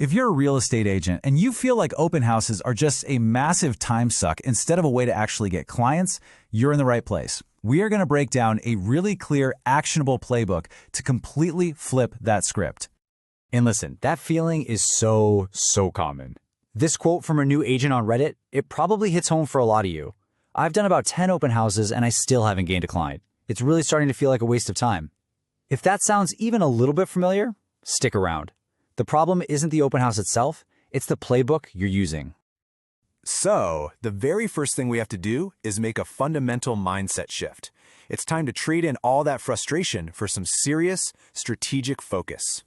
If you're a real estate agent and you feel like open houses are just a massive time suck instead of a way to actually get clients, you're in the right place. We are going to break down a really clear, actionable playbook to completely flip that script. And listen, that feeling is so common. This quote from a new agent on Reddit, it probably hits home for a lot of you. I've done about 10 open houses and I still haven't gained a client. It's really starting to feel like a waste of time. If that sounds even a little bit familiar, stick around. The problem isn't the open house itself, it's the playbook you're using. So, the very first thing we have to do is make a fundamental mindset shift. It's time to trade in all that frustration for some serious, strategic focus.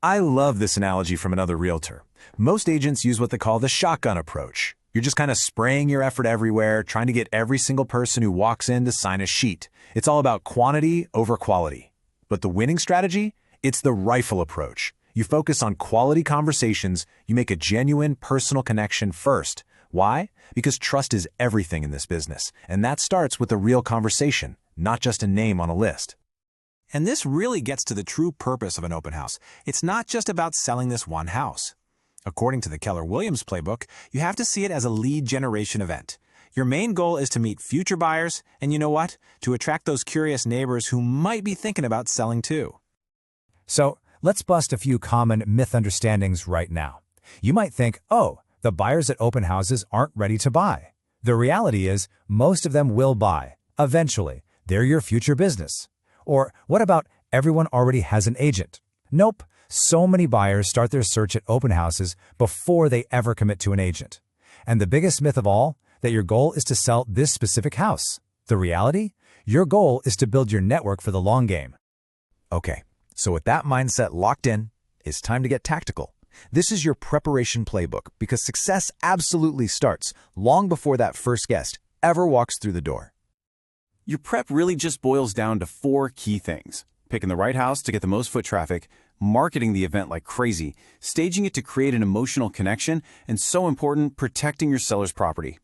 I love this analogy from another realtor. Most agents use what they call the shotgun approach. You're just kind of spraying your effort everywhere, trying to get every single person who walks in to sign a sheet. It's all about quantity over quality. But the winning strategy? It's the rifle approach. You focus on quality conversations, you make a genuine personal connection first. Why? Because trust is everything in this business, and that starts with a real conversation, not just a name on a list. And this really gets to the true purpose of an open house. It's not just about selling this one house. According to the Keller Williams playbook, you have to see it as a lead generation event. Your main goal is to meet future buyers, and you know what? To attract those curious neighbors who might be thinking about selling too. So, let's bust a few common misunderstandings right now. You might think, oh, the buyers at open houses aren't ready to buy. The reality is, most of them will buy. Eventually, they're your future business. Or what about everyone already has an agent? Nope, so many buyers start their search at open houses before they ever commit to an agent. And the biggest myth of all, that your goal is to sell this specific house. The reality? Your goal is to build your network for the long game. Okay, so with that mindset locked in, it's time to get tactical. This is your preparation playbook because success absolutely starts long before that first guest ever walks through the door. Your prep really just boils down to 4 key things: picking the right house to get the most foot traffic, marketing the event like crazy, staging it to create an emotional connection, and so important, protecting your seller's property.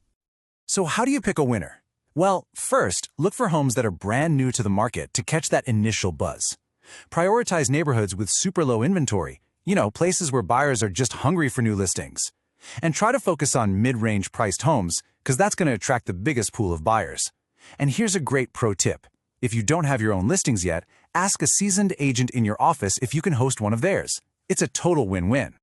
So how do you pick a winner? Well, first, look for homes that are brand new to the market to catch that initial buzz. Prioritize neighborhoods with super low inventory, places where buyers are just hungry for new listings. And try to focus on mid-range priced homes, because that's going to attract the biggest pool of buyers. And here's a great pro tip. If you don't have your own listings yet, ask a seasoned agent in your office if you can host one of theirs. It's a total win-win.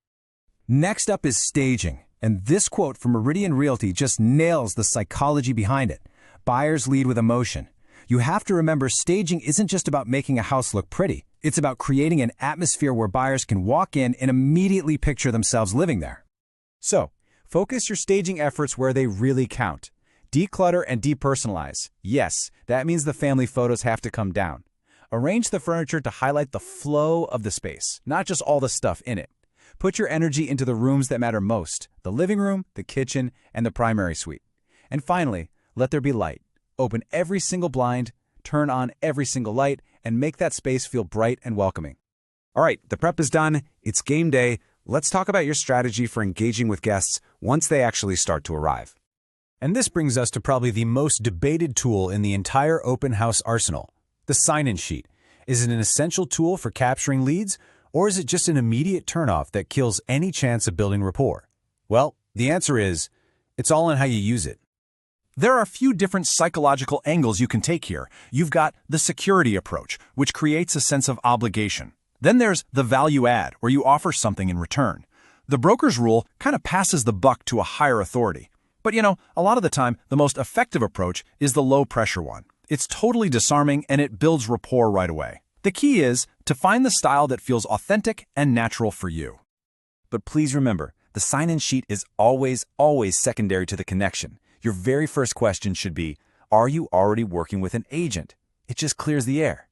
Next up is staging, and this quote from Meridian Realty just nails the psychology behind it. Buyers lead with emotion. You have to remember, staging isn't just about making a house look pretty. It's about creating an atmosphere where buyers can walk in and immediately picture themselves living there. So, focus your staging efforts where they really count. Declutter and depersonalize. Yes, that means the family photos have to come down. Arrange the furniture to highlight the flow of the space, not just all the stuff in it. Put your energy into the rooms that matter most: the living room, the kitchen, and the primary suite. And finally, let there be light. Open every single blind, turn on every single light, and make that space feel bright and welcoming. All right, the prep is done. It's game day. Let's talk about your strategy for engaging with guests once they actually start to arrive. And this brings us to probably the most debated tool in the entire open house arsenal, the sign-in sheet. Is it an essential tool for capturing leads, or is it just an immediate turnoff that kills any chance of building rapport? Well, the answer is, it's all in how you use it. There are a few different psychological angles you can take here. You've got the security approach, which creates a sense of obligation. Then there's the value add, where you offer something in return. The broker's rule kind of passes the buck to a higher authority. But a lot of the time, the most effective approach is the low-pressure one. It's totally disarming and it builds rapport right away. The key is to find the style that feels authentic and natural for you. But please remember, the sign-in sheet is always secondary to the connection. Your very first question should be, are you already working with an agent? It just clears the air.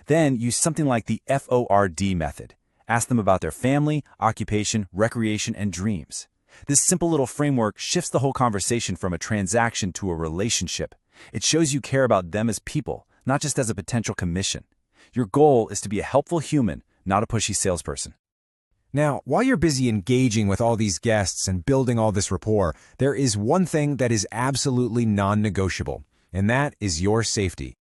Then use something like the FORD method. Ask them about their family, occupation, recreation, and dreams. This simple little framework shifts the whole conversation from a transaction to a relationship. It shows you care about them as people, not just as a potential commission. Your goal is to be a helpful human, not a pushy salesperson. Now, while you're busy engaging with all these guests and building all this rapport, there is one thing that is absolutely non-negotiable, and that is your safety.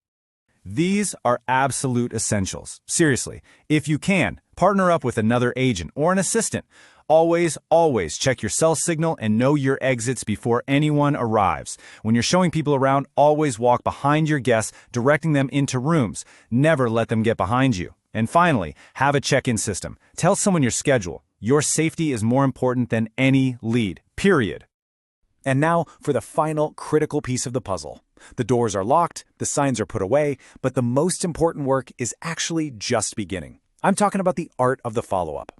These are absolute essentials. Seriously, if you can, partner up with another agent or an assistant. Always, always check your cell signal and know your exits before anyone arrives. When you're showing people around, always walk behind your guests, directing them into rooms. Never let them get behind you. And finally, have a check-in system. Tell someone your schedule. Your safety is more important than any lead, period. And now for the final critical piece of the puzzle. The doors are locked, the signs are put away, but the most important work is actually just beginning. I'm talking about the art of the follow-up.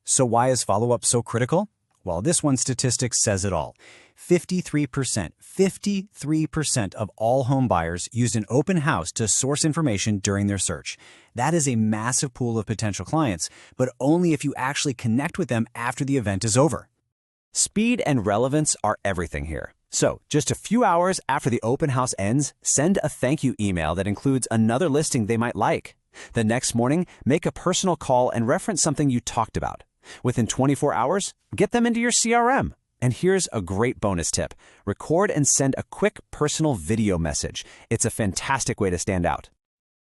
So why is follow-up so critical? Well, this one statistic says it all. 53% of all home buyers used an open house to source information during their search. That is a massive pool of potential clients, but only if you actually connect with them after the event is over. Speed and relevance are everything here. So, just a few hours after the open house ends, send a thank you email that includes another listing they might like. The next morning, make a personal call and reference something you talked about. Within 24 hours, get them into your CRM. And here's a great bonus tip. Record and send a quick personal video message. It's a fantastic way to stand out.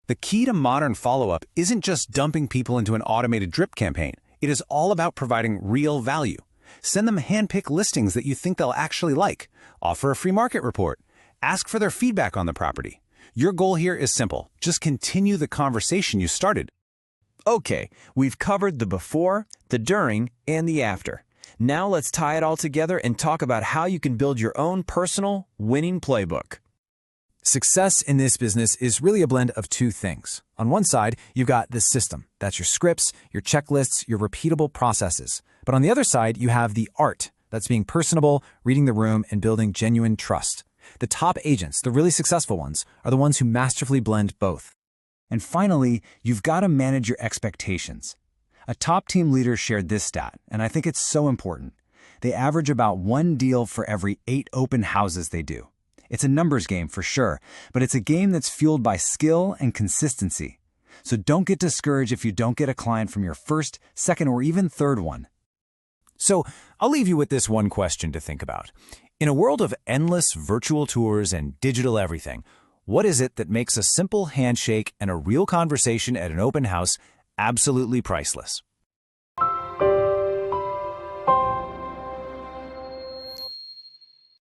The key to modern follow-up isn't just dumping people into an automated drip campaign. It is all about providing real value. Send them hand-picked listings that you think they'll actually like. Offer a free market report. Ask for their feedback on the property. Your goal here is simple. Just continue the conversation you started. Okay, we've covered the before, the during, and the after. Now let's tie it all together and talk about how you can build your own personal winning playbook. Success in this business is really a blend of two things. On one side, you've got the system. That's your scripts, your checklists, your repeatable processes. But on the other side, you have the art. That's being personable, reading the room, and building genuine trust. The top agents, the really successful ones, are the ones who masterfully blend both. And finally, you've got to manage your expectations. A top team leader shared this stat, and I think it's so important. They average about 1 deal for every 8 open houses they do. It's a numbers game for sure, but it's a game that's fueled by skill and consistency. So don't get discouraged if you don't get a client from your first, second, or even third one. So, I'll leave you with this one question to think about. In a world of endless virtual tours and digital everything, what is it that makes a simple handshake and a real conversation at an open house absolutely priceless?